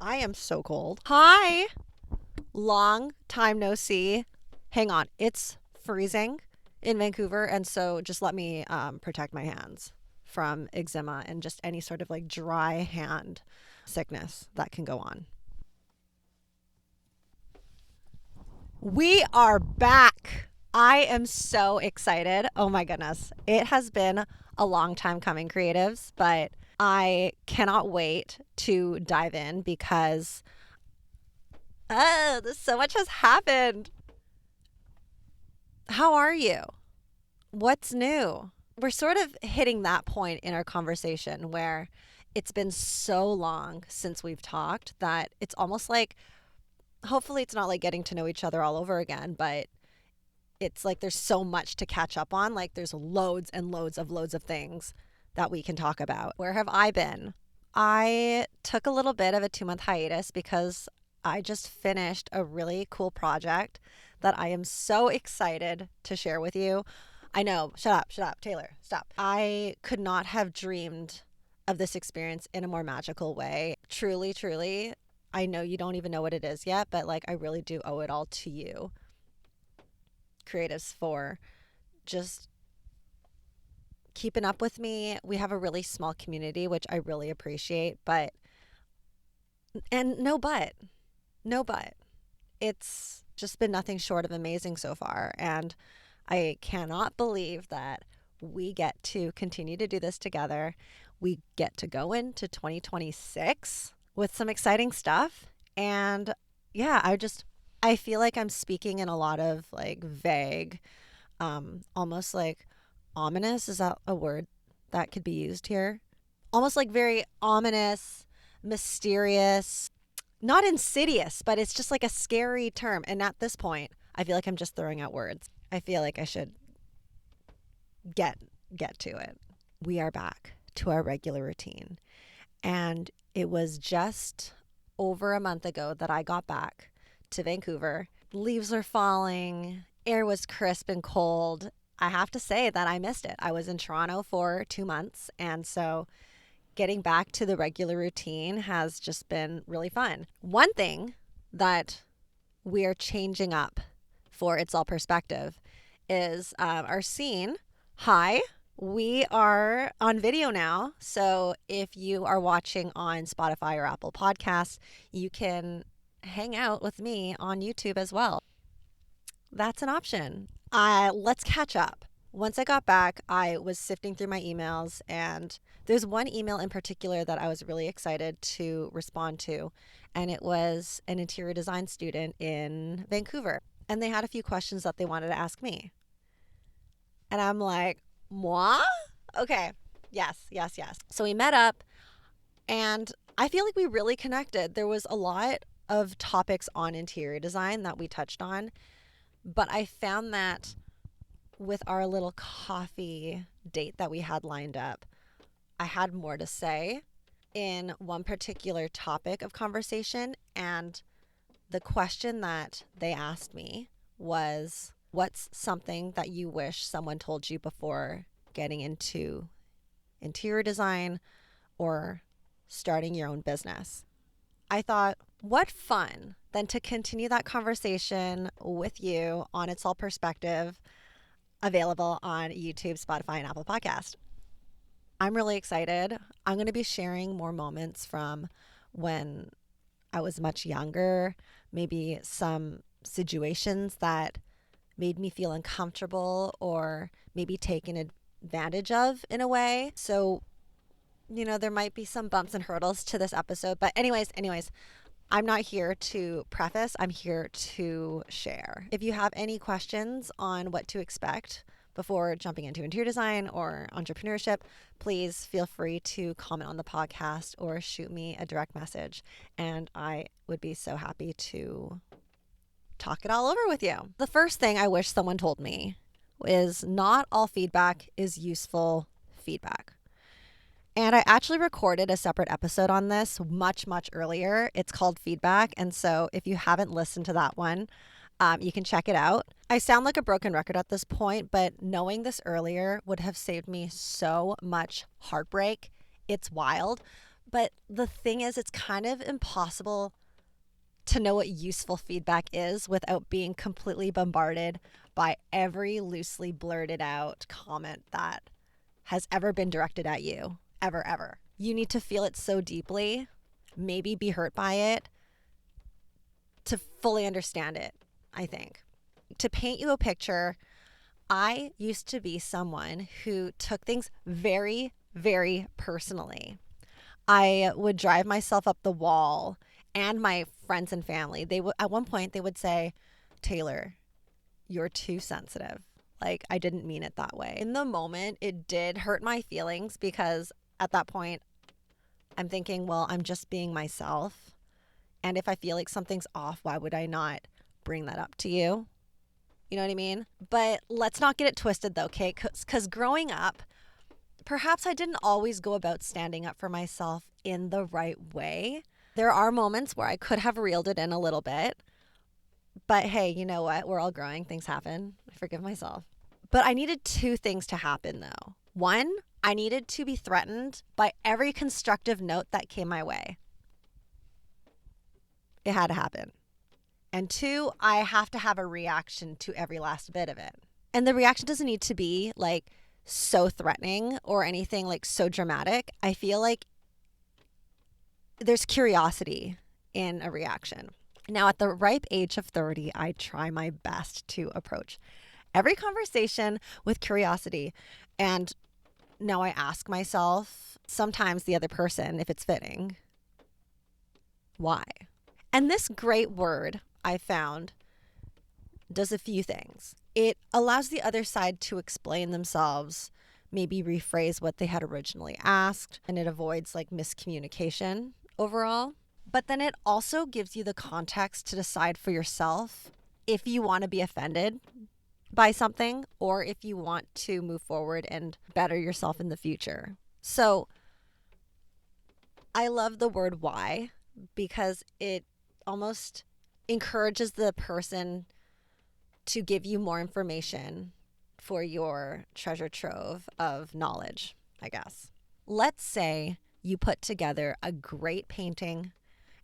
I am so cold. Hi. Long time no see. Hang on. It's freezing in Vancouver. And so just let me protect my hands from eczema and just any sort of like dry hand sickness that can go on. We are back. I am so excited. Oh my goodness. It has been a long time coming, creatives, but I cannot wait to dive in because so much has happened. How are you? What's new? We're sort of hitting that point in our conversation where it's been so long since we've talked that it's almost like, hopefully, it's not like getting to know each other all over again, but it's like there's so much to catch up on. Like there's loads and loads of things that we can talk about. Where have I been? I took a little bit of a 2 month hiatus because I just finished a really cool project that I am so excited to share with you. I know, shut up, Taylor, stop. I could not have dreamed of this experience in a more magical way. Truly, truly, I know you don't even know what it is yet, but like I really do owe it all to you, creatives, for just keeping up with me. We have a really small community, which I really appreciate, and no, but it's just been nothing short of amazing so far. And I cannot believe that we get to continue to do this together. We get to go into 2026 with some exciting stuff. And yeah, I feel like I'm speaking in a lot of like vague, almost like ominous. Is that a word that could be used here? Almost like very ominous, mysterious, not insidious, but it's just like a scary term. And at this point, I feel like I'm just throwing out words. I feel like I should get get to it. We are back to our regular routine. And it was just over a month ago that I got back to Vancouver. Leaves are falling, air was crisp and cold. I have to say that I missed it. I was in Toronto for 2 months, and so getting back to the regular routine has just been really fun. One thing that we are changing up for It's All Perspective is our scene. Hi, we are on video now. So if you are watching on Spotify or Apple Podcasts, you can hang out with me on YouTube as well. That's an option. Let's catch up. Once I got back, I was sifting through my emails, and there's one email in particular that I was really excited to respond to, and it was an interior design student in Vancouver. And they had a few questions that they wanted to ask me. And I'm like, moi? Okay. Yes, yes, yes. So we met up, and I feel like we really connected. There was a lot of topics on interior design that we touched on, but I found that with our little coffee date that we had lined up, I had more to say in one particular topic of conversation. And the question that they asked me was, what's something that you wish someone told you before getting into interior design or starting your own business? I thought, what fun then to continue that conversation with you on It's All Perspective, available on YouTube, Spotify, and Apple Podcast. I'm really excited. I'm going to be sharing more moments from when I was much younger, maybe some situations that made me feel uncomfortable or maybe taken advantage of in a way. So, there might be some bumps and hurdles to this episode. But anyways, I'm not here to preface, I'm here to share. If you have any questions on what to expect before jumping into interior design or entrepreneurship, please feel free to comment on the podcast or shoot me a direct message. And I would be so happy to talk it all over with you. The first thing I wish someone told me is not all feedback is useful feedback. And I actually recorded a separate episode on this much earlier. It's called Feedback. And so if you haven't listened to that one, you can check it out. I sound like a broken record at this point, but knowing this earlier would have saved me so much heartbreak. It's wild. But the thing is, it's kind of impossible to know what useful feedback is without being completely bombarded by every loosely blurted out comment that has ever been directed at you, ever, ever. You need to feel it so deeply, maybe be hurt by it to fully understand it, I think. To paint you a picture, I used to be someone who took things very, very personally. I would drive myself up the wall, and my friends and family, they would at one point they would say, "Taylor, you're too sensitive." Like, I didn't mean it that way. In the moment, it did hurt my feelings because at that point I'm thinking, well, I'm just being myself. And if I feel like something's off, why would I not bring that up to you? You know what I mean? But let's not get it twisted though, okay? Because growing up, perhaps I didn't always go about standing up for myself in the right way. There are moments where I could have reeled it in a little bit. But hey, you know what? We're all growing. Things happen. I forgive myself. But I needed two things to happen though. One, I needed to be threatened by every constructive note that came my way. It had to happen. And two, I have to have a reaction to every last bit of it. And the reaction doesn't need to be like so threatening or anything like so dramatic. I feel like there's curiosity in a reaction. Now, at the ripe age of 30, I try my best to approach every conversation with curiosity. And now I ask myself, sometimes the other person, if it's fitting, why? And this great word I found does a few things. It allows the other side to explain themselves, maybe rephrase what they had originally asked, and it avoids like miscommunication overall. But then it also gives you the context to decide for yourself if you want to be offended by something or if you want to move forward and better yourself in the future. So I love the word why because it almost encourages the person to give you more information for your treasure trove of knowledge, I guess. Let's say you put together a great painting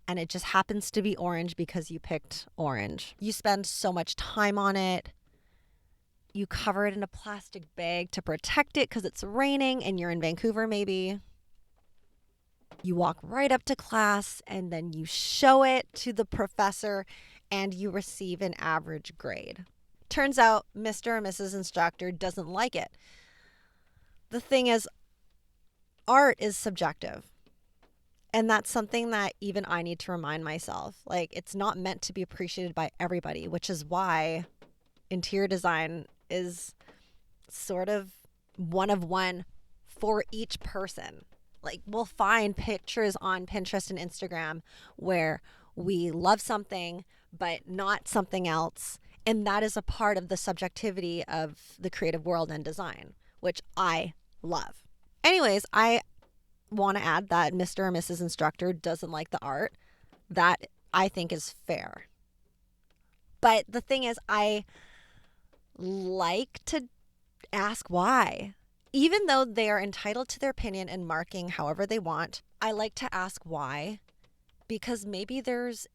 and it just happens to be orange because you picked orange. You spend so much time on it. You cover it in a plastic bag to protect it because it's raining and you're in Vancouver maybe. You walk right up to class and then you show it to the professor and you receive an average grade. Turns out Mr. or Mrs. Instructor doesn't like it. The thing is, art is subjective. And that's something that even I need to remind myself. Like, it's not meant to be appreciated by everybody, which is why interior design is sort of one of one for each person. Like, we'll find pictures on Pinterest and Instagram where we love something, but not something else. And that is a part of the subjectivity of the creative world and design, which I love. Anyways, I want to add that Mr. or Mrs. Instructor doesn't like the art. That I think is fair. But the thing is, I like to ask why. Even though they are entitled to their opinion and marking however they want, I like to ask why because maybe there's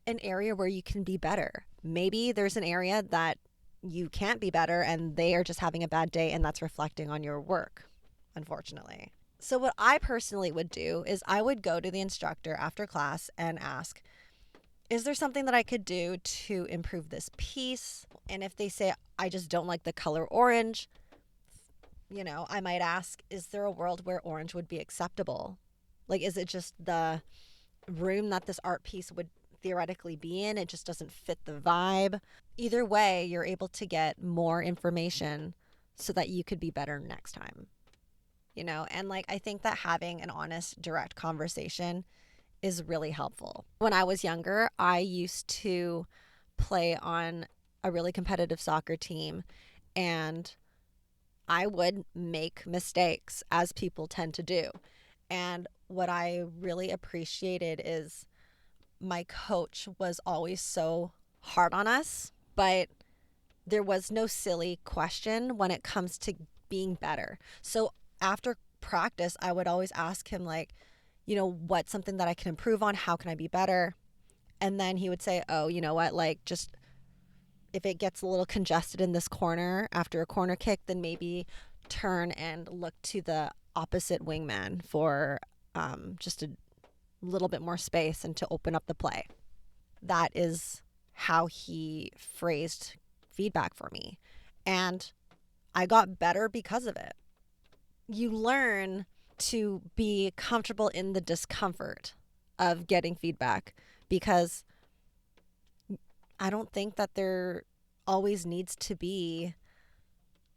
an area where you can be better. Maybe there's an area that you can't be better and they are just having a bad day and that's reflecting on your work, unfortunately. So what I personally would do is I would go to the instructor after class and ask, is there something that I could do to improve this piece? And if they say, I just don't like the color orange, I might ask, is there a world where orange would be acceptable? Like, is it just the room that this art piece would theoretically be in? It just doesn't fit the vibe. Either way, you're able to get more information so that you could be better next time. And like, I think that having an honest, direct conversation is really helpful. When I was younger, I used to play on a really competitive soccer team and I would make mistakes as people tend to do. And what I really appreciated is my coach was always so hard on us, but there was no silly question when it comes to being better. So after practice, I would always ask him like, what's something that I can improve on? How can I be better? And then he would say, oh, you know what? Like, just if it gets a little congested in this corner after a corner kick, then maybe turn and look to the opposite wingman for just a little bit more space and to open up the play. That is how he phrased feedback for me. And I got better because of it. You learn to be comfortable in the discomfort of getting feedback, because I don't think that there always needs to be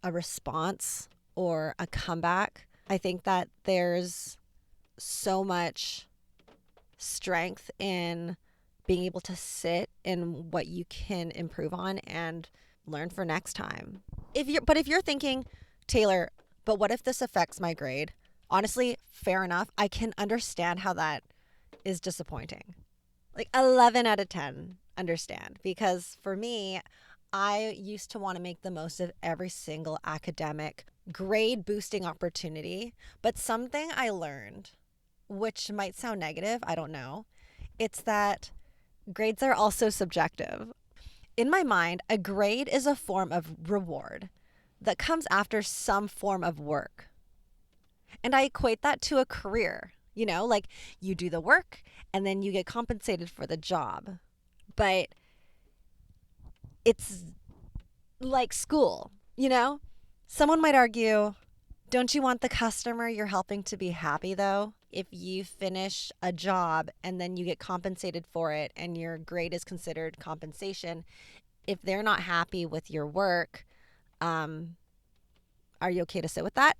a response or a comeback. I think that there's so much strength in being able to sit in what you can improve on and learn for next time. If you're thinking, Taylor, but what if this affects my grade? Honestly, fair enough. I can understand how that is disappointing. Like 11 out of 10, understand. Because for me, I used to want to make the most of every single academic grade boosting opportunity. But something I learned, which might sound negative, I don't know, it's that grades are also subjective. In my mind, a grade is a form of reward that comes after some form of work. And I equate that to a career. Like you do the work and then you get compensated for the job. But it's like school, Someone might argue, don't you want the customer you're helping to be happy though? If you finish a job and then you get compensated for it and your grade is considered compensation, if they're not happy with your work, are you okay to sit with that?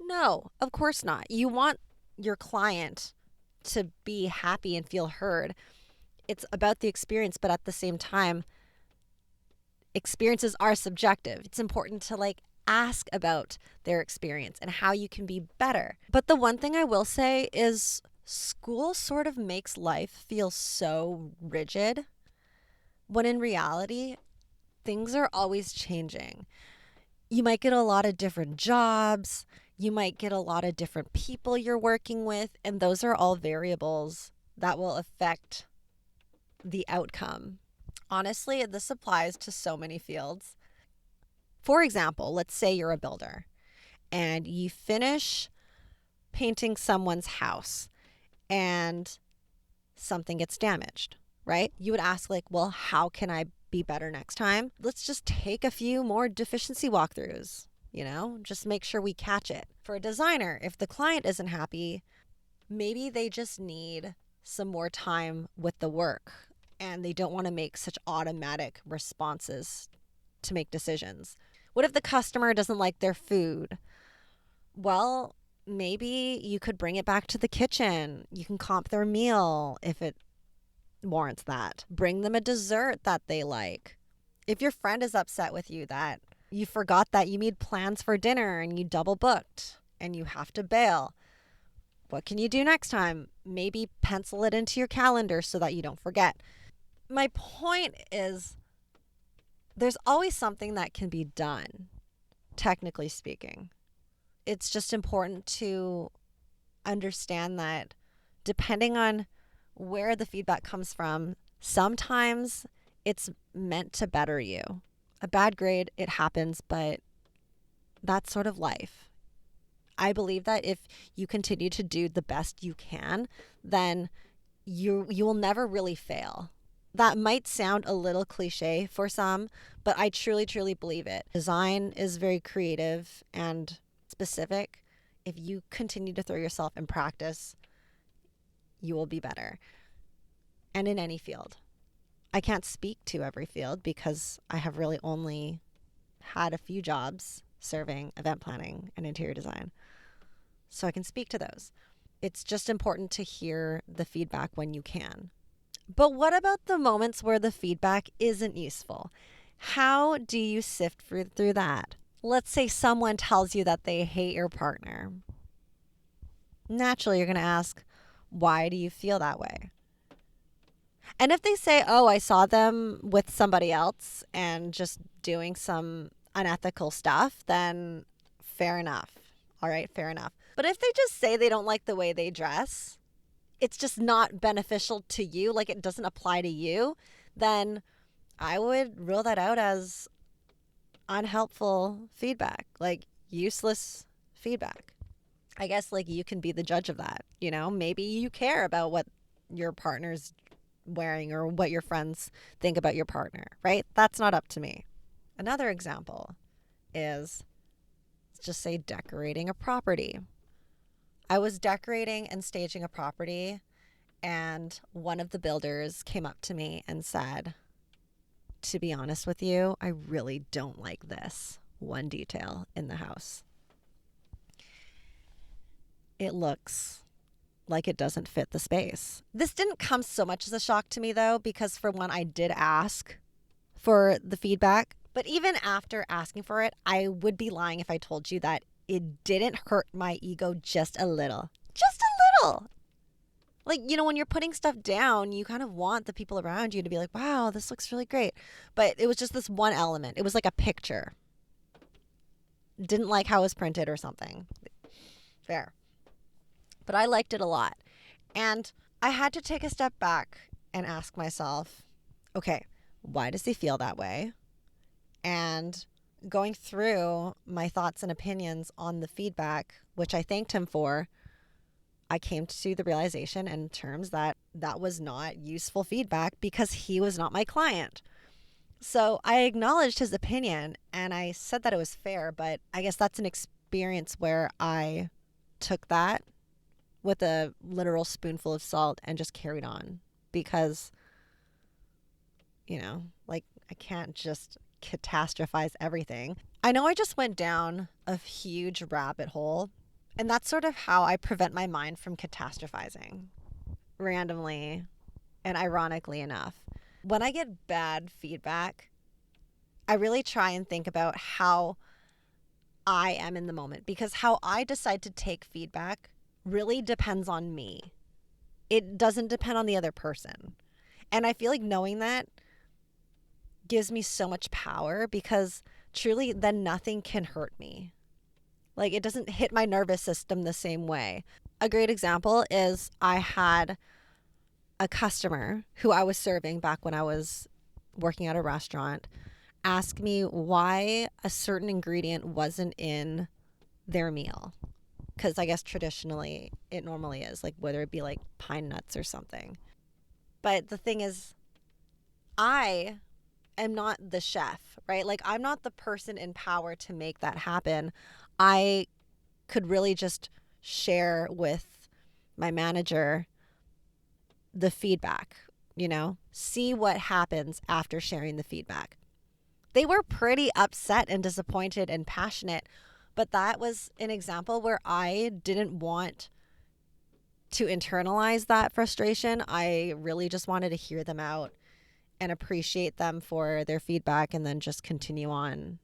No, of course not. You want your client to be happy and feel heard. It's about the experience, but at the same time, experiences are subjective. It's important to ask about their experience and how you can be better. But the one thing I will say is school sort of makes life feel so rigid, when in reality, things are always changing. You might get a lot of different jobs. You might get a lot of different people you're working with, and those are all variables that will affect the outcome. Honestly, this applies to so many fields. For example, let's say you're a builder and you finish painting someone's house and something gets damaged, right? You would ask well, how can I be better next time? Let's just take a few more deficiency walkthroughs, just make sure we catch it. For a designer, if the client isn't happy, maybe they just need some more time with the work and they don't want to make such automatic responses to make decisions. What if the customer doesn't like their food? Well, maybe you could bring it back to the kitchen. You can comp their meal if it warrants that. Bring them a dessert that they like. If your friend is upset with you that you forgot that you made plans for dinner and you double booked and you have to bail, what can you do next time? Maybe pencil it into your calendar so that you don't forget. My point is, there's always something that can be done, technically speaking. It's just important to understand that depending on where the feedback comes from, sometimes it's meant to better you. A bad grade, it happens, but that's sort of life. I believe that if you continue to do the best you can, then you will never really fail. That might sound a little cliche for some, but I truly, truly believe it. Design is very creative and specific. If you continue to throw yourself in practice, you will be better. And in any field. I can't speak to every field because I have really only had a few jobs serving event planning and interior design. So I can speak to those. It's just important to hear the feedback when you can. But what about the moments where the feedback isn't useful? How do you sift through that? Let's say someone tells you that they hate your partner. Naturally, you're going to ask, why do you feel that way? And if they say, oh, I saw them with somebody else and just doing some unethical stuff, then fair enough. All right, fair enough. But if they just say they don't like the way they dress, it's just not beneficial to you, like it doesn't apply to you, then I would rule that out as unhelpful feedback, like useless feedback. I guess like you can be the judge of that, you know? Maybe you care about what your partner's wearing or what your friends think about your partner, right? That's not up to me. Another example is, let's just say, decorating a property. I was decorating and staging a property, and one of the builders came up to me and said, to be honest with you, I really don't like this one detail in the house. It looks like it doesn't fit the space. This didn't come so much as a shock to me, though, because for one, I did ask for the feedback. But even after asking for it, I would be lying if I told you that it didn't hurt my ego just a little. Just a little. Like, you know, when you're putting stuff down, you kind of want the people around you to be like, wow, this looks really great. But it was just this one element. It was like a picture. Didn't like how it was printed or something. Fair. But I liked it a lot. And I had to take a step back and ask myself, okay, why does he feel that way? And going through my thoughts and opinions on the feedback, which I thanked him for, I came to the realization in terms that that was not useful feedback because he was not my client. So I acknowledged his opinion and I said that it was fair, but I guess that's an experience where I took that with a literal spoonful of salt and just carried on because, you know, like I can't just catastrophize everything. I know I just went down a huge rabbit hole, and that's sort of how I prevent my mind from catastrophizing randomly and ironically enough. When I get bad feedback, I really try and think about how I am in the moment because how I decide to take feedback really depends on me. It doesn't depend on the other person. And I feel like knowing that gives me so much power because truly then nothing can hurt me. Like it doesn't hit my nervous system the same way. A great example is I had a customer who I was serving back when I was working at a restaurant ask me why a certain ingredient wasn't in their meal. Because I guess traditionally it normally is, like whether it be like pine nuts or something. But the thing is, I am not the chef, right? Like I'm not the person in power to make that happen. I could really just share with my manager the feedback, you know, see what happens after sharing the feedback. They were pretty upset and disappointed and passionate, but that was an example where I didn't want to internalize that frustration. I really just wanted to hear them out and appreciate them for their feedback and then just continue on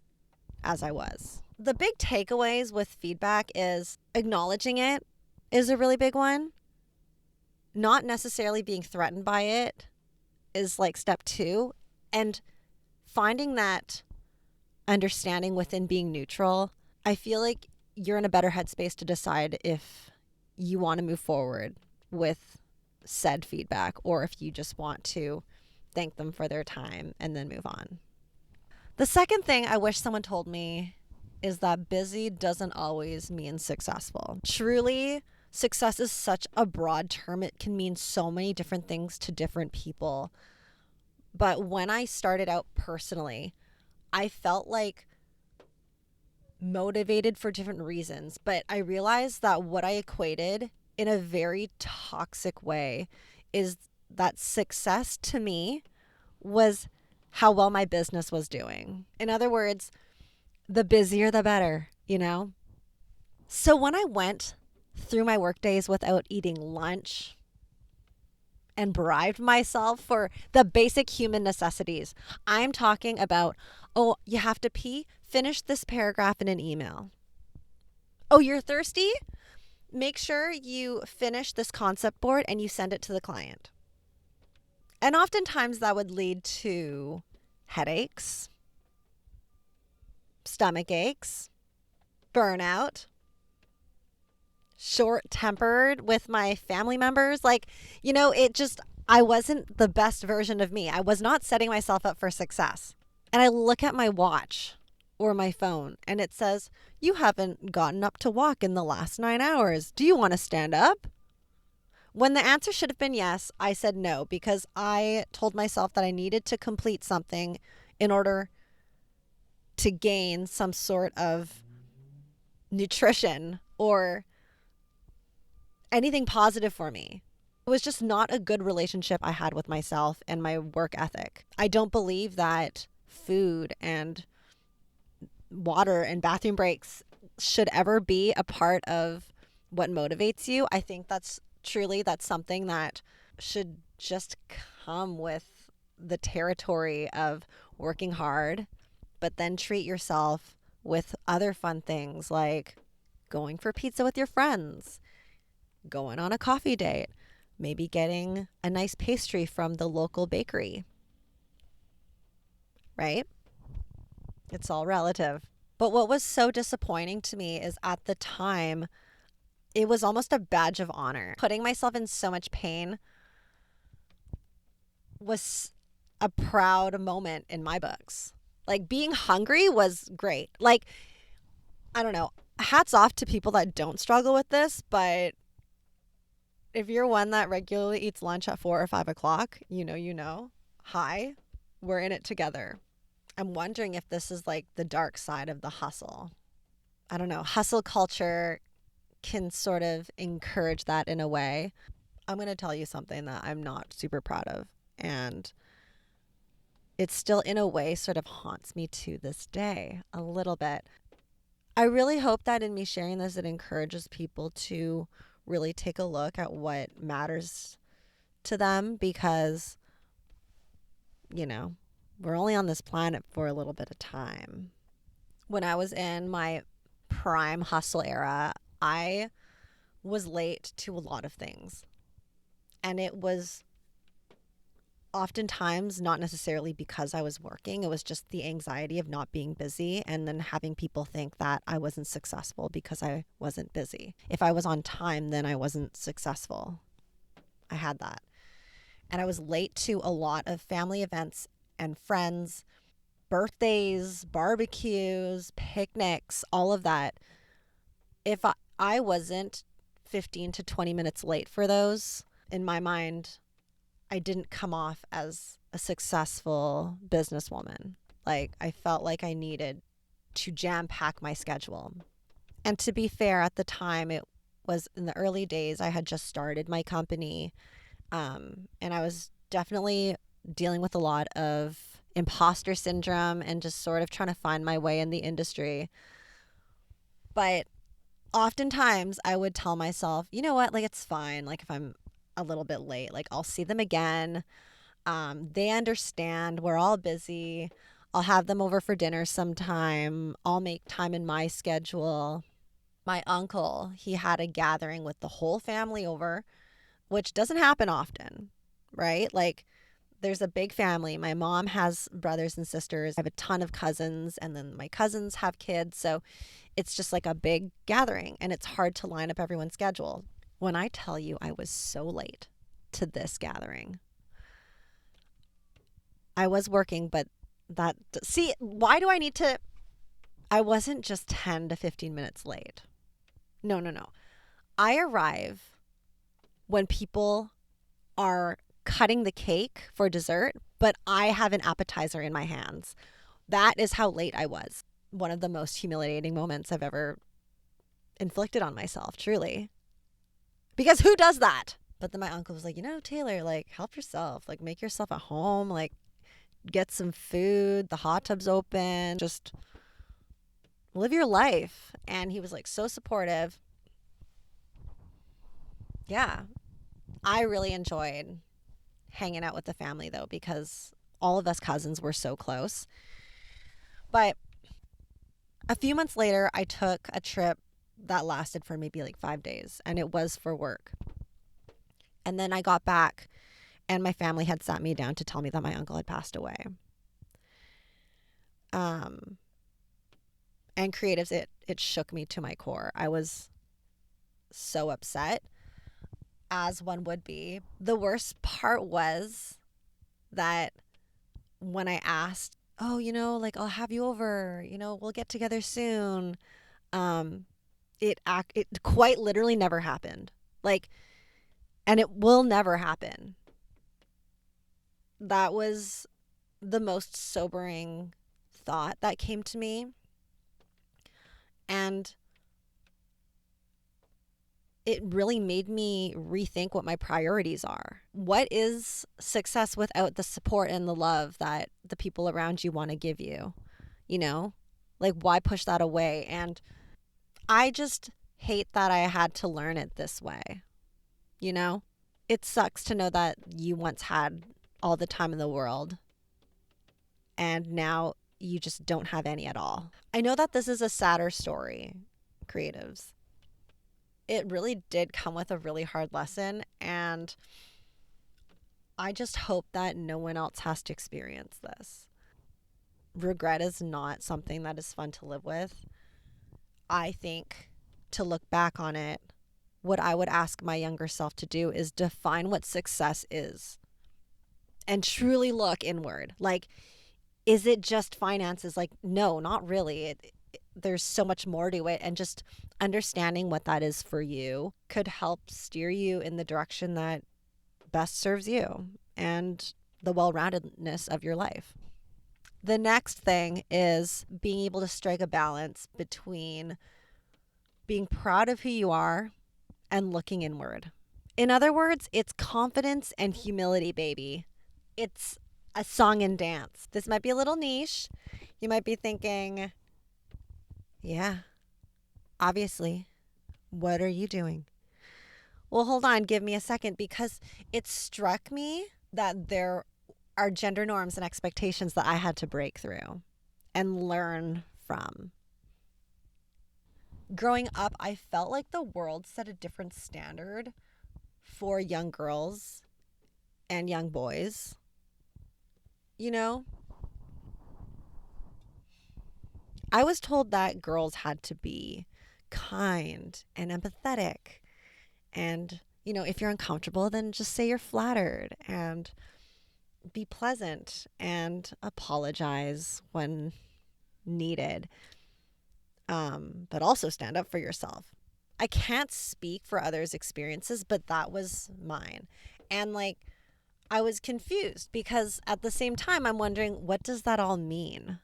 as I was. The big takeaways with feedback is acknowledging it is a really big one. Not necessarily being threatened by it is like step 2. And finding that understanding within being neutral, I feel like you're in a better headspace to decide if you want to move forward with said feedback or if you just want to thank them for their time and then move on. The second thing I wish someone told me is that busy doesn't always mean successful. Truly, success is such a broad term. It can mean so many different things to different people. But when I started out personally, I felt like motivated for different reasons. But I realized that what I equated in a very toxic way is that success to me was how well my business was doing. In other words, the busier, the better, you know? So when I went through my work days without eating lunch and bribed myself for the basic human necessities, I'm talking about, oh, you have to pee? Finish this paragraph in an email. Oh, you're thirsty? Make sure you finish this concept board and you send it to the client. And oftentimes that would lead to headaches, stomach aches, burnout. short tempered with my family members. Like, I wasn't the best version of me. I was not setting myself up for success. And I look at my watch or my phone and it says, "You haven't gotten up to walk in the last 9 hours. Do you want to stand up?" When the answer should have been yes, I said no because I told myself that I needed to complete something in order to gain some sort of nutrition or anything positive for me. It was just not a good relationship I had with myself and my work ethic. I don't believe that food and water and bathroom breaks should ever be a part of what motivates you. I think that's something that should just come with the territory of working hard, but then treat yourself with other fun things like going for pizza with your friends, going on a coffee date, maybe getting a nice pastry from the local bakery, right? It's all relative. But what was so disappointing to me is at the time, it was almost a badge of honor. Putting myself in so much pain was a proud moment in my books. Like being hungry was great. Like, I don't know, hats off to people that don't struggle with this, but if you're one that regularly eats lunch at 4 or 5 o'clock, hi, we're in it together. I'm wondering if this is like the dark side of the hustle. I don't know. Hustle culture can sort of encourage that in a way. I'm going to tell you something that I'm not super proud of. And it still, in a way, sort of haunts me to this day a little bit. I really hope that in me sharing this, it encourages people to really take a look at what matters to them because, we're only on this planet for a little bit of time. When I was in my prime hustle era, I was late to a lot of things. And it was oftentimes not necessarily because I was working. It was just the anxiety of not being busy and then having people think that I wasn't successful because I wasn't busy. If I was on time, then I wasn't successful. I had that. And I was late to a lot of family events and friends, birthdays, barbecues, picnics, all of that. If I wasn't 15 to 20 minutes late for those, in my mind, I didn't come off as a successful businesswoman. Like, I felt like I needed to jam pack my schedule. And to be fair, at the time, it was in the early days, I had just started my company. And I was definitely dealing with a lot of imposter syndrome and just sort of trying to find my way in the industry. But oftentimes I would tell myself, you know what, like it's fine. Like if I'm a little bit late, like I'll see them again. They understand we're all busy. I'll have them over for dinner sometime. I'll make time in my schedule. My uncle, he had a gathering with the whole family over, which doesn't happen often, right? Like there's a big family. My mom has brothers and sisters. I have a ton of cousins, and then my cousins have kids. So it's just like a big gathering, and it's hard to line up everyone's schedule. When I tell you I was so late to this gathering, I was working, but why do I need to? I wasn't just 10 to 15 minutes late. No. I arrive when people are cutting the cake for dessert, but I have an appetizer in my hands. That is how late I was. One of the most humiliating moments I've ever inflicted on myself, truly. Because who does that? But then my uncle was like, Taylor, like, help yourself. Like, make yourself at home. Like, get some food. The hot tub's open. Just live your life. And he was, like, so supportive. Yeah. I really enjoyed hanging out with the family, though, because all of us cousins were so close. But a few months later, I took a trip that lasted for maybe like 5 days, and it was for work. And then I got back, and my family had sat me down to tell me that my uncle had passed away. And creatives, it shook me to my core. I was so upset, as one would be. The worst part was that when I asked, oh, like I'll have you over, we'll get together soon. Um, it quite literally never happened. Like, and it will never happen. That was the most sobering thought that came to me. And it really made me rethink what my priorities are. What is success without the support and the love that the people around you want to give you? Like, why push that away? And I just hate that I had to learn it this way. It sucks to know that you once had all the time in the world and now you just don't have any at all. I know that this is a sadder story, creatives. It really did come with a really hard lesson, and I just hope that no one else has to experience this. Regret is not something that is fun to live with. I think to look back on it, what I would ask my younger self to do is define what success is and truly look inward. Like, is it just finances? Like, no, not really. There's so much more to it. And just understanding what that is for you could help steer you in the direction that best serves you and the well-roundedness of your life. The next thing is being able to strike a balance between being proud of who you are and looking inward. In other words, it's confidence and humility, baby. It's a song and dance. This might be a little niche. You might be thinking, yeah, obviously. What are you doing? Well, hold on. Give me a second, because it struck me that there are gender norms and expectations that I had to break through and learn from. Growing up, I felt like the world set a different standard for young girls and young boys. I was told that girls had to be kind and empathetic. And, if you're uncomfortable, then just say you're flattered and be pleasant and apologize when needed. But also stand up for yourself. I can't speak for others' experiences, but that was mine. And I was confused because at the same time, I'm wondering, what does that all mean?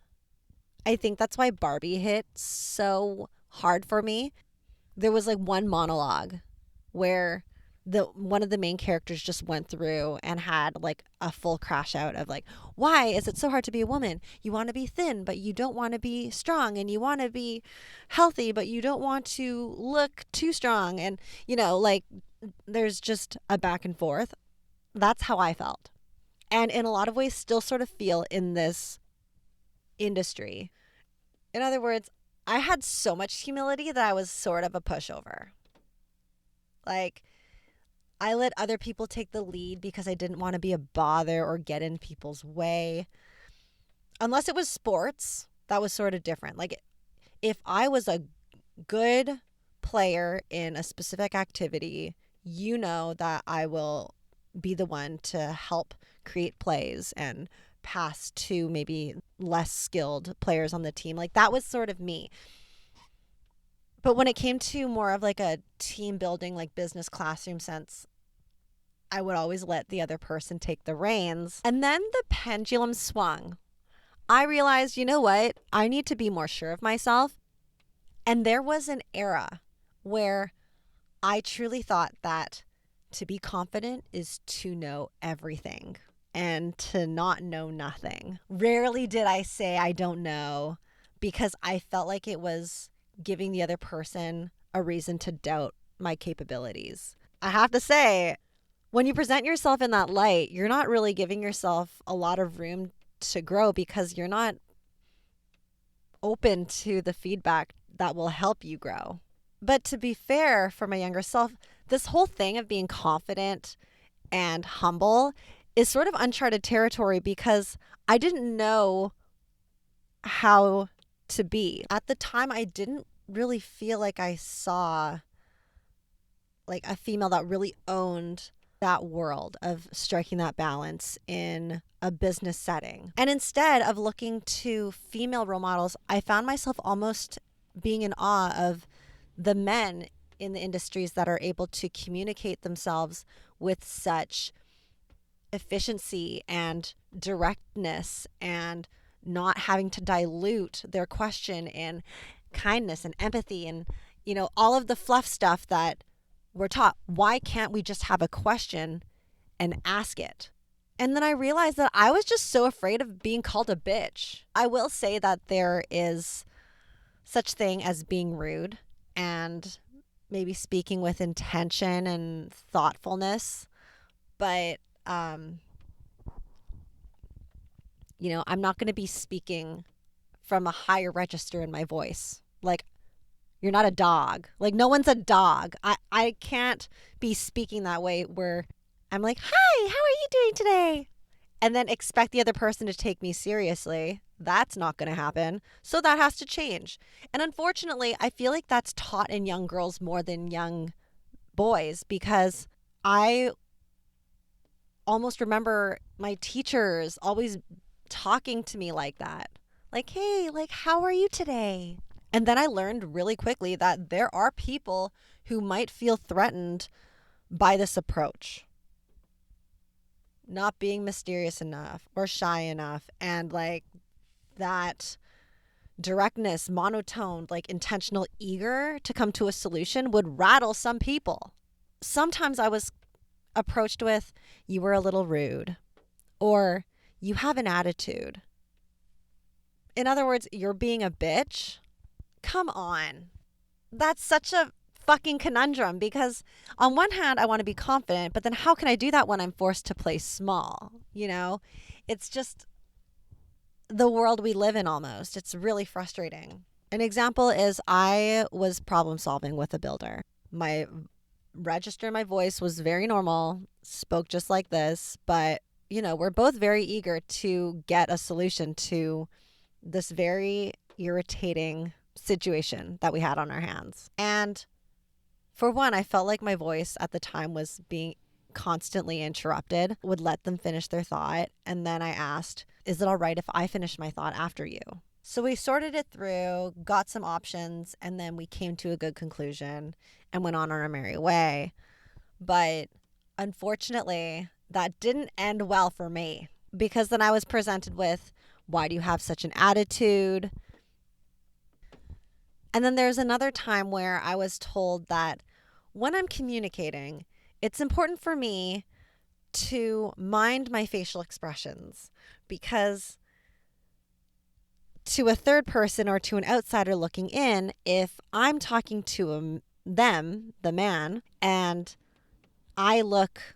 I think that's why Barbie hit so hard for me. There was one monologue where one of the main characters just went through and had a full crash out of why is it so hard to be a woman? You want to be thin, but you don't want to be strong, and you want to be healthy, but you don't want to look too strong. And there's just a back and forth. That's how I felt. And in a lot of ways still sort of feel in this industry. In other words, I had so much humility that I was sort of a pushover. I let other people take the lead because I didn't want to be a bother or get in people's way. Unless it was sports, that was sort of different. If I was a good player in a specific activity, that I will be the one to help create plays and pass to maybe less skilled players on the team. That was sort of me. But when it came to more of a team building, business classroom sense, I would always let the other person take the reins. And then the pendulum swung. I realized, you know what? I need to be more sure of myself. And there was an era where I truly thought that to be confident is to know everything and to not know nothing. Rarely did I say I don't know, because I felt like it was giving the other person a reason to doubt my capabilities. I have to say, when you present yourself in that light, you're not really giving yourself a lot of room to grow, because you're not open to the feedback that will help you grow. But to be fair, for my younger self, this whole thing of being confident and humble is sort of uncharted territory, because I didn't know how to be. At the time, I didn't really feel like I saw like a female that really owned that world of striking that balance in a business setting. And instead of looking to female role models, I found myself almost being in awe of the men in the industries that are able to communicate themselves with such efficiency and directness and not having to dilute their question in kindness and empathy and, all of the fluff stuff that we're taught. Why can't we just have a question and ask it? And then I realized that I was just so afraid of being called a bitch. I will say that there is such thing as being rude and maybe speaking with intention and thoughtfulness, but I'm not going to be speaking from a higher register in my voice. Like, you're not a dog. Like, no one's a dog. I can't be speaking that way where I'm like, hi, how are you doing today? And then expect the other person to take me seriously. That's not going to happen. So that has to change. And unfortunately, I feel like that's taught in young girls more than young boys, because I almost remember my teachers always talking to me like that. Like, hey, like, how are you today? And then I learned really quickly that there are people who might feel threatened by this approach. Not being mysterious enough or shy enough, and like that directness, monotone, like intentional, eager to come to a solution would rattle some people. Sometimes I was approached with, you were a little rude, or you have an attitude. In other words, you're being a bitch. Come on. That's such a fucking conundrum, because on one hand, I want to be confident, but then how can I do that when I'm forced to play small? It's just the world we live in almost. It's really frustrating. An example is I was problem solving with a builder. My register, my voice was very normal, spoke just like this, but we're both very eager to get a solution to this very irritating situation that we had on our hands. And for one, I felt like my voice at the time was being constantly interrupted, would let them finish their thought. And then I asked, is it all right if I finish my thought after you? So we sorted it through, got some options, and then we came to a good conclusion and went on our merry way. But unfortunately, that didn't end well for me, because then I was presented with, why do you have such an attitude? And then there's another time where I was told that when I'm communicating, it's important for me to mind my facial expressions, because to a third person or to an outsider looking in, if I'm talking to them, the man, and I look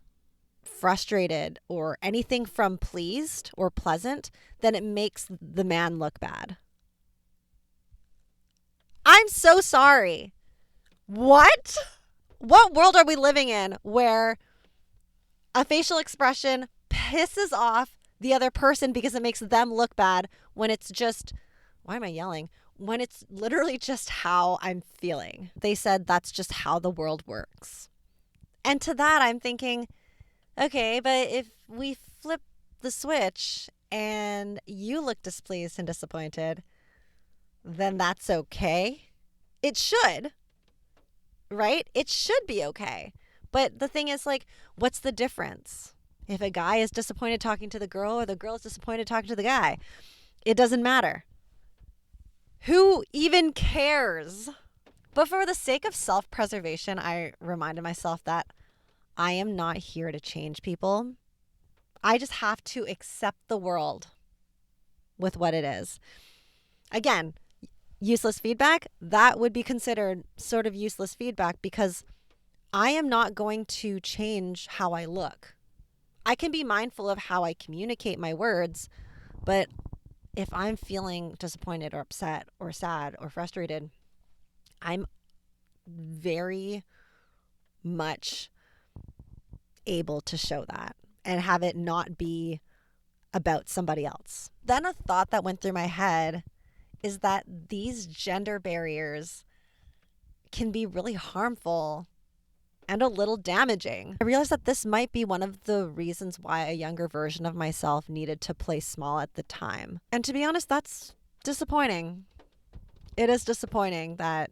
frustrated or anything from pleased or pleasant, then it makes the man look bad. I'm so sorry. What? What world are we living in where a facial expression pisses off the other person because it makes them look bad, when it's just, why am I yelling? When it's literally just how I'm feeling. They said that's just how the world works. And to that, I'm thinking, okay, but if we flip the switch and you look displeased and disappointed, then that's okay. It should, right? It should be okay. But the thing is, like, what's the difference? If a guy is disappointed talking to the girl, or the girl is disappointed talking to the guy, it doesn't matter. Who even cares? But for the sake of self-preservation, I reminded myself that I am not here to change people. I just have to accept the world with what it is. Again, useless feedback, that would be considered sort of useless feedback, because I am not going to change how I look. I can be mindful of how I communicate my words, but if I'm feeling disappointed or upset or sad or frustrated, I'm very much able to show that and have it not be about somebody else. Then a thought that went through my head is that these gender barriers can be really harmful and a little damaging. I realized that this might be one of the reasons why a younger version of myself needed to play small at the time. And to be honest, that's disappointing. It is disappointing that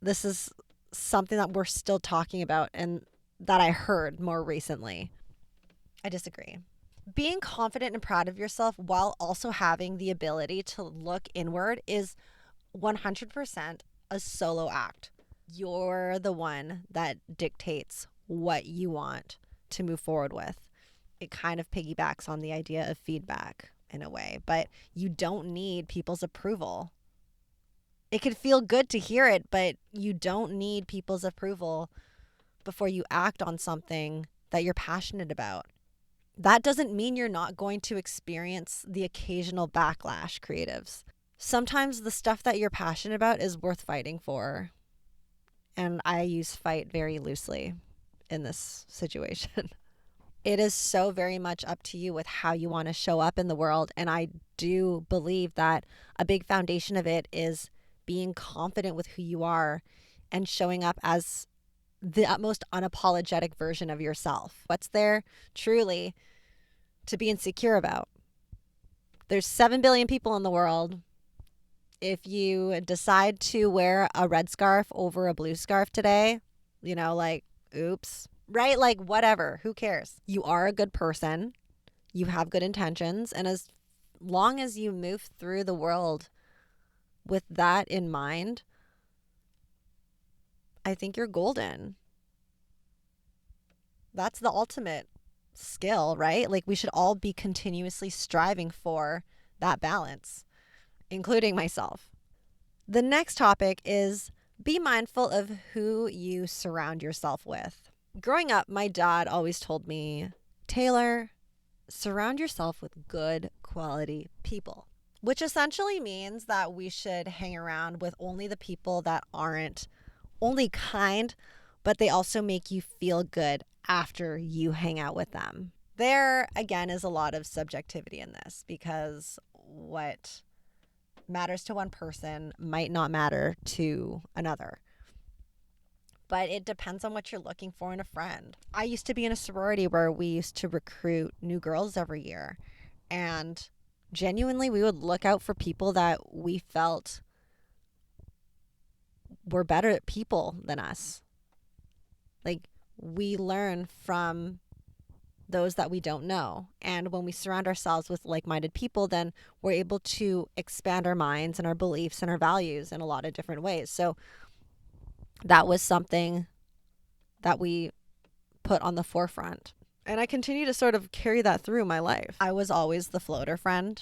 this is something that we're still talking about and that I heard more recently. I disagree. Being confident and proud of yourself while also having the ability to look inward is 100% a solo act. You're the one that dictates what you want to move forward with. It kind of piggybacks on the idea of feedback in a way, but you don't need people's approval. It can feel good to hear it, but you don't need people's approval before you act on something that you're passionate about. That doesn't mean you're not going to experience the occasional backlash, creatives. Sometimes the stuff that you're passionate about is worth fighting for. And I use fight very loosely in this situation. It is so very much up to you with how you want to show up in the world. And I do believe that a big foundation of it is being confident with who you are and showing up as the utmost unapologetic version of yourself. What's there truly to be insecure about? There's 7 billion people in the world. If you decide to wear a red scarf over a blue scarf today, like, oops, right? Like, whatever, who cares? You are a good person. You have good intentions. And as long as you move through the world with that in mind, I think you're golden. That's the ultimate skill, right? Like, we should all be continuously striving for that balance, including myself. The next topic is be mindful of who you surround yourself with. Growing up, my dad always told me, Taylor, surround yourself with good quality people, which essentially means that we should hang around with only the people that aren't only kind, but they also make you feel good after you hang out with them. There, again, is a lot of subjectivity in this because what matters to one person might not matter to another. But it depends on what you're looking for in a friend. I used to be in a sorority where we used to recruit new girls every year. And genuinely, we would look out for people that we felt were better people than us. Like, we learn from those that we don't know. And when we surround ourselves with like-minded people, then we're able to expand our minds and our beliefs and our values in a lot of different ways. So that was something that we put on the forefront. And I continue to sort of carry that through my life. I was always the floater friend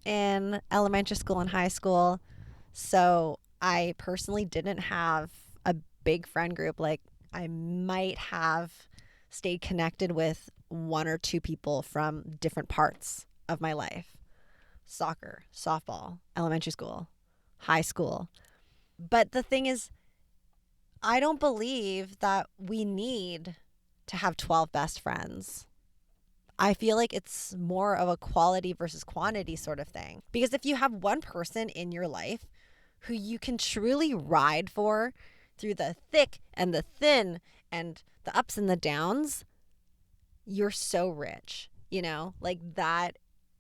in elementary school and high school. So I personally didn't have a big friend group. Like, I might have stayed connected with one or two people from different parts of my life. Soccer, softball, elementary school, high school. But the thing is, I don't believe that we need to have 12 best friends. I feel like it's more of a quality versus quantity sort of thing. Because if you have one person in your life who you can truly ride for through the thick and the thin and the ups and the downs, you're so rich, like that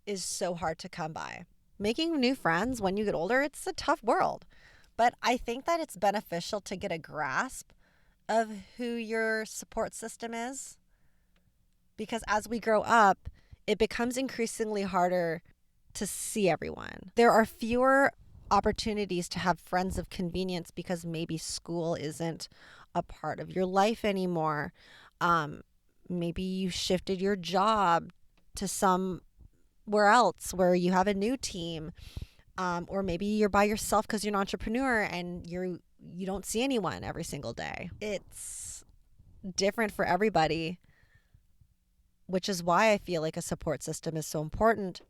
is so hard to come by. Making new friends when you get older, it's a tough world. But I think that it's beneficial to get a grasp of who your support system is. Because as we grow up, it becomes increasingly harder to see everyone. There are fewer opportunities to have friends of convenience because maybe school isn't a part of your life anymore. Maybe you shifted your job to somewhere else where you have a new team. Or maybe you're by yourself because you're an entrepreneur and you don't see anyone every single day. It's different for everybody, which is why I feel like a support system is so important.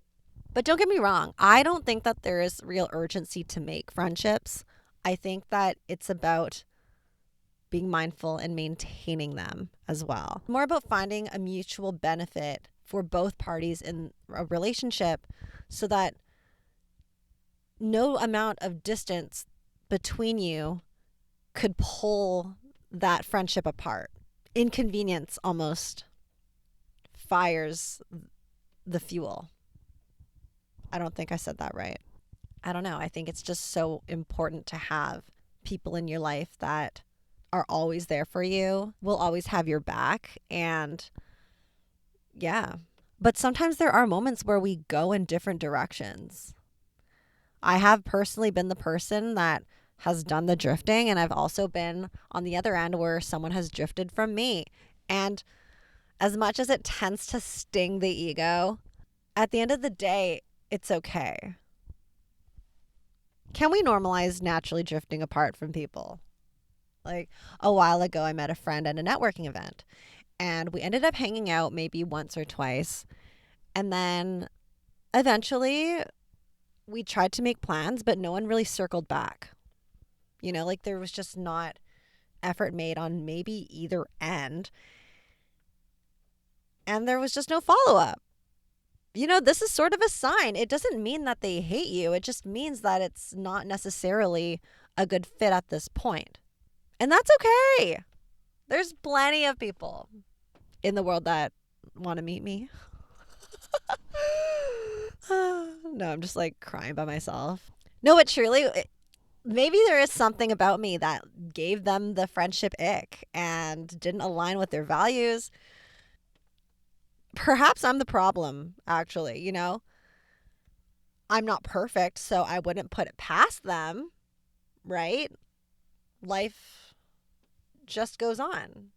But don't get me wrong, I don't think that there is real urgency to make friendships. I think that it's about being mindful and maintaining them as well. More about finding a mutual benefit for both parties in a relationship so that no amount of distance between you could pull that friendship apart. Inconvenience almost fires the fuel. I don't think I said that right. I don't know. I think it's just so important to have people in your life that are always there for you, will always have your back. And yeah. But sometimes there are moments where we go in different directions. I have personally been the person that has done the drifting, and I've also been on the other end where someone has drifted from me. And as much as it tends to sting the ego, at the end of the day, it's okay. Can we normalize naturally drifting apart from people? Like a while ago, I met a friend at a networking event, and we ended up hanging out maybe once or twice. And then eventually we tried to make plans, but no one really circled back. You know, like there was just not effort made on maybe either end. And there was just no follow up. You know, this is sort of a sign. It doesn't mean that they hate you. It just means that it's not necessarily a good fit at this point. And that's okay. There's plenty of people in the world that want to meet me. No, I'm just like crying by myself. No, but truly, maybe there is something about me that gave them the friendship ick and didn't align with their values. Perhaps I'm the problem, actually, you know? I'm not perfect, so I wouldn't put it past them, right? Life just goes on.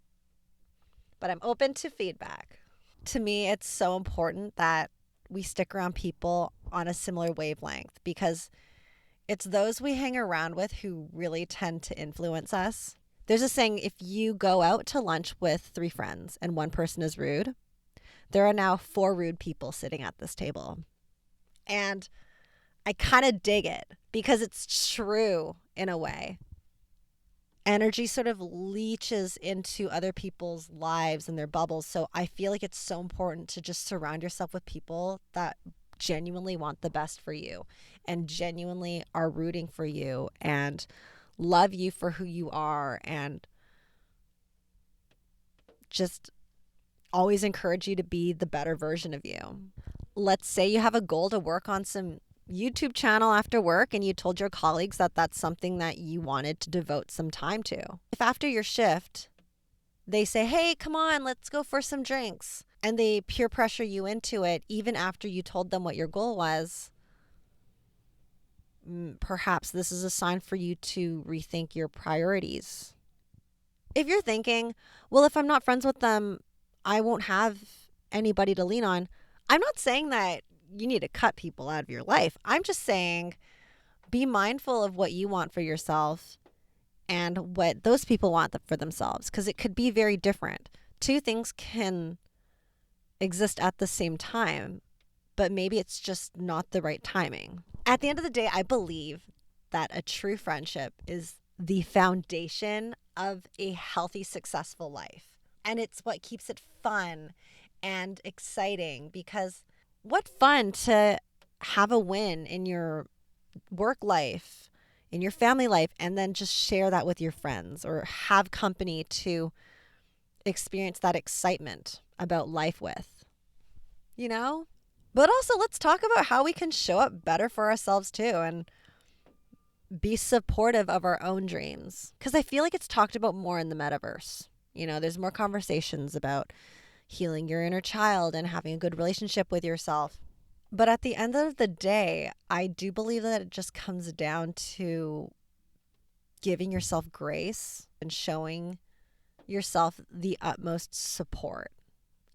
But I'm open to feedback. To me, it's so important that we stick around people on a similar wavelength because it's those we hang around with who really tend to influence us. There's a saying, if you go out to lunch with 3 friends and one person is rude, there are now 4 rude people sitting at this table. And I kind of dig it because it's true in a way. Energy sort of leaches into other people's lives and their bubbles. So I feel like it's so important to just surround yourself with people that genuinely want the best for you and genuinely are rooting for you and love you for who you are and just always encourage you to be the better version of you. Let's say you have a goal to work on some YouTube channel after work and you told your colleagues that that's something that you wanted to devote some time to. If after your shift, they say, hey, come on, let's go for some drinks, and they peer pressure you into it, even after you told them what your goal was, perhaps this is a sign for you to rethink your priorities. If you're thinking, well, if I'm not friends with them, I won't have anybody to lean on. I'm not saying that you need to cut people out of your life. I'm just saying be mindful of what you want for yourself and what those people want for themselves, because it could be very different. 2 things can exist at the same time, but maybe it's just not the right timing. At the end of the day, I believe that a true friendship is the foundation of a healthy, successful life. And it's what keeps it fun and exciting, because what fun to have a win in your work life, in your family life, and then just share that with your friends or have company to experience that excitement about life with, you know? But also, let's talk about how we can show up better for ourselves too and be supportive of our own dreams. Because I feel like it's talked about more in the metaverse. You know, there's more conversations about healing your inner child and having a good relationship with yourself. But at the end of the day, I do believe that it just comes down to giving yourself grace and showing yourself the utmost support.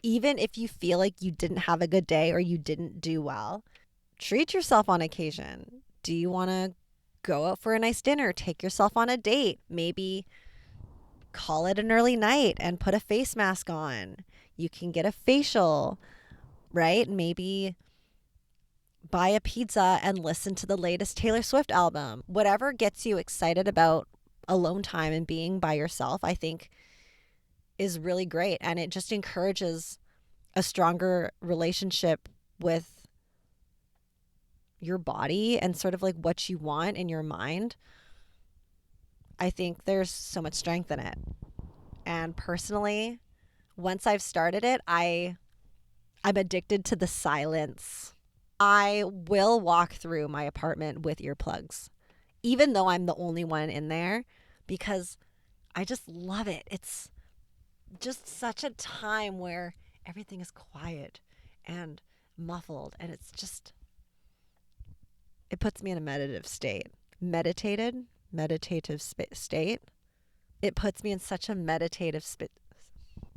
Even if you feel like you didn't have a good day or you didn't do well, treat yourself on occasion. Do you want to go out for a nice dinner? Take yourself on a date. Maybe call it an early night and put a face mask on. You can get a facial, right? Maybe buy a pizza and listen to the latest Taylor Swift album. Whatever gets you excited about alone time and being by yourself, I think is really great. And it just encourages a stronger relationship with your body and sort of like what you want in your mind. I think there's so much strength in it. And personally, once I've started it, I'm addicted to the silence. I will walk through my apartment with earplugs, even though I'm the only one in there, because I just love it. It's just such a time where everything is quiet and muffled, and it puts me in a meditative state. Meditative state. It puts me in such a meditative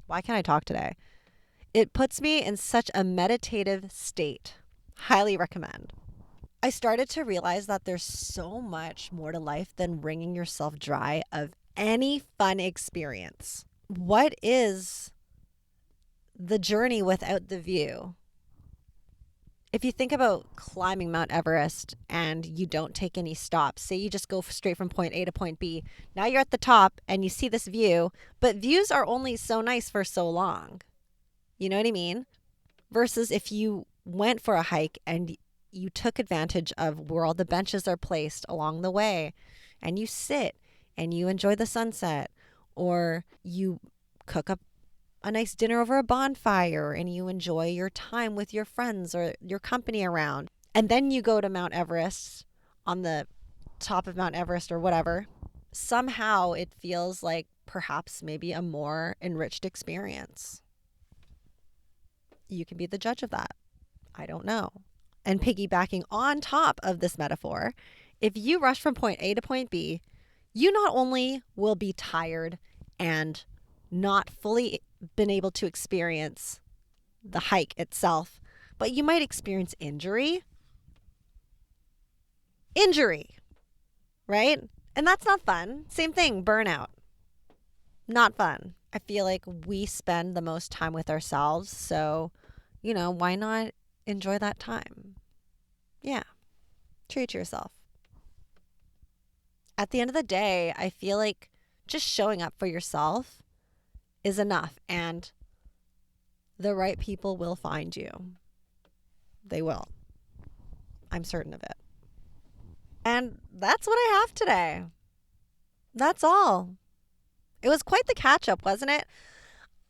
Why can't I talk today? It puts me in such a meditative state. Highly recommend. I started to realize that there's so much more to life than wringing yourself dry of any fun experience. What is the journey without the view? If you think about climbing Mount Everest and you don't take any stops, say you just go straight from point A to point B, now you're at the top and you see this view, but views are only so nice for so long. You know what I mean? Versus if you went for a hike and you took advantage of where all the benches are placed along the way and you sit and you enjoy the sunset, or you cook up a nice dinner over a bonfire and you enjoy your time with your friends or your company around. And then you go to Mount Everest, on the top of Mount Everest or whatever. Somehow it feels like perhaps maybe a more enriched experience. You can be the judge of that. I don't know. And piggybacking on top of this metaphor, if you rush from point A to point B, you not only will be tired and not fully been able to experience the hike itself, but you might experience injury, right? And that's not fun. Same thing, burnout. Not fun. I feel like we spend the most time with ourselves, so, why not enjoy that time? Yeah. Treat yourself. At the end of the day, I feel like just showing up for yourself is enough, and the right people will find you. They will. I'm certain of it. And that's what I have today. That's all. It was quite the catch up, wasn't it?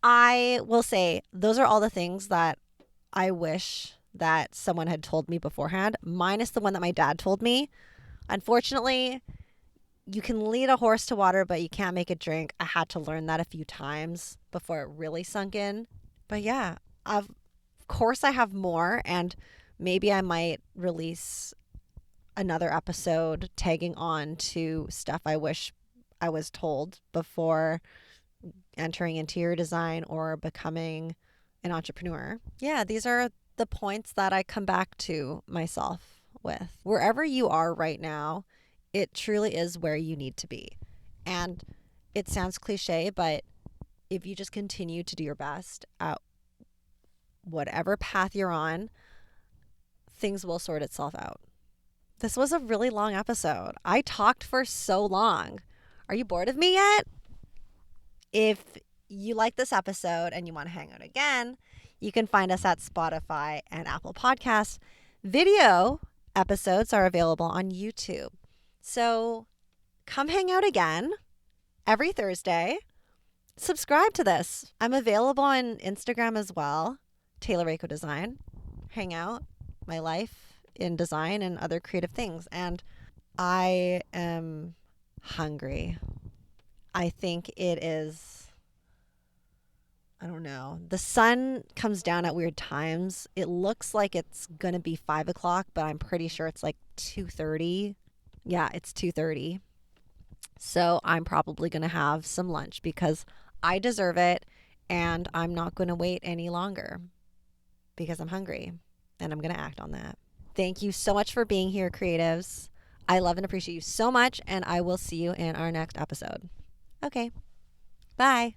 I will say those are all the things that I wish that someone had told me beforehand, minus the one that my dad told me. Unfortunately, you can lead a horse to water, but you can't make it drink. I had to learn that a few times before it really sunk in. But yeah, of course I have more, and maybe I might release another episode tagging on to stuff I wish I was told before entering interior design or becoming an entrepreneur. Yeah, these are the points that I come back to myself with. Wherever you are right now, it truly is where you need to be. And it sounds cliche, but if you just continue to do your best at whatever path you're on, things will sort itself out. This was a really long episode. I talked for so long. Are you bored of me yet? If you like this episode and you want to hang out again, you can find us at Spotify and Apple Podcasts. Video episodes are available on YouTube. So come hang out again every Thursday. Subscribe to this. I'm available on Instagram as well, Taylor Reiko Design. Hang out, my life in design and other creative things. And I am hungry. I think it is, I don't know. The sun comes down at weird times. It looks like it's going to be 5 o'clock, but I'm pretty sure it's like 2:30. Yeah, it's 2:30. So I'm probably going to have some lunch because I deserve it, and I'm not going to wait any longer because I'm hungry, and I'm going to act on that. Thank you so much for being here, creatives. I love and appreciate you so much, and I will see you in our next episode. Okay, bye.